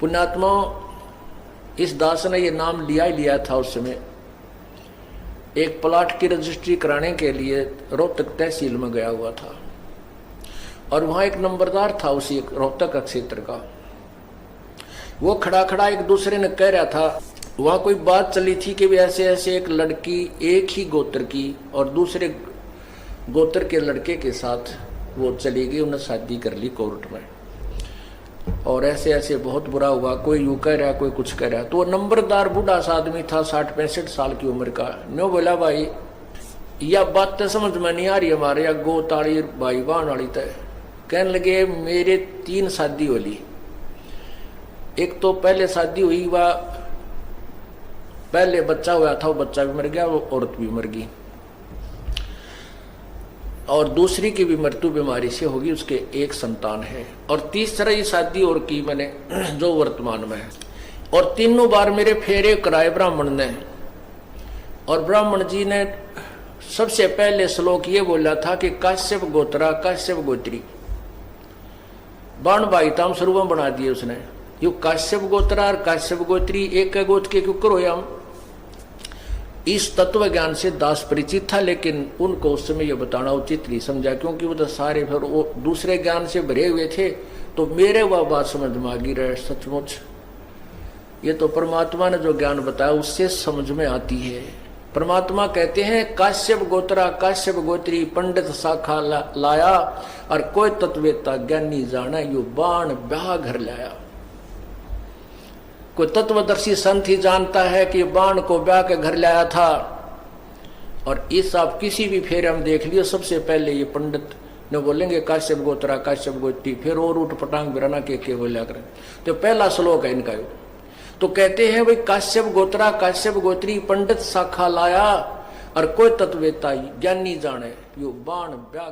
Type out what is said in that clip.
पुण्यात्मा, इस दास ने ये नाम लिया ही लिया था उस समय। एक प्लाट की रजिस्ट्री कराने के लिए रोहतक तहसील में गया हुआ था और वहां एक नंबरदार था उसी रोहतक क्षेत्र का। वो खड़ा खड़ा एक दूसरे ने कह रहा था, वहां कोई बात चली थी कि भी ऐसे ऐसे एक लड़की एक ही गोत्र की और दूसरे गोत्र के लड़के के साथ वो चली गई, उन्हें शादी कर ली कोर्ट में, और ऐसे ऐसे बहुत बुरा हुआ। कोई यूं कह रहा, कोई कुछ कह रहा। तो वो नंबरदार बूढ़ा सा आदमी था, 60-65 साल की उम्र का। नो बोला, भाई यह बात तो समझ में नहीं आ रही हमारे, या गोताड़ी भाई बहन वाली तय। कहने लगे, मेरे 3 शादी हो ली। एक तो पहले शादी हुई, वह पहले बच्चा हुआ था, वो बच्चा भी मर गया, वो औरत भी मर गई, और दूसरी की भी मृत्यु बीमारी से होगी, उसके एक संतान है। और तीसरी शादी और की मैंने जो वर्तमान में है। और तीनों बार मेरे फेरे कराए ब्राह्मण ने, और ब्राह्मण जी ने सबसे पहले श्लोक ये बोला था कि काश्यप गोत्रा काश्यप गोत्री। बाण भाई ताम स्वरूप बना दिए उसने। यू काश्यप गोत्रा और काश्यप गोत्री एक गोत्र के क्यों करो हम। इस तत्व ज्ञान से दास परिचित था, लेकिन उनको उस समय यह बताना उचित नहीं समझा, क्योंकि वो तो सारे फिर वो दूसरे ज्ञान से भरे हुए थे। तो मेरे वह बात समझ में आ गई रहे, सचमुच ये तो परमात्मा ने जो ज्ञान बताया उससे समझ में आती है। परमात्मा कहते हैं, काश्यप गोत्रा काश्यप गोत्री पंडित शाखा लाया, और कोई तत्वेता ज्ञानी जाना यू बाण ब्याह घर लाया। कोई तत्वदर्शी संत ही जानता है कि बाण को ब्याह के घर लाया था। और इस आप किसी भी फेरे हम देख लियो, सबसे पहले ये पंडित ने बोलेंगे काश्यप गोत्रा काश्यप गोत्री, फिर और उठ पटांग बिराना के बोला करें। तो पहला श्लोक है इनका। तो कहते हैं, भाई काश्यप गोत्रा काश्यप गोत्री पंडित शाखा लाया, और कोई तत्वेता ज्ञानी जाने यू बाण ब्याह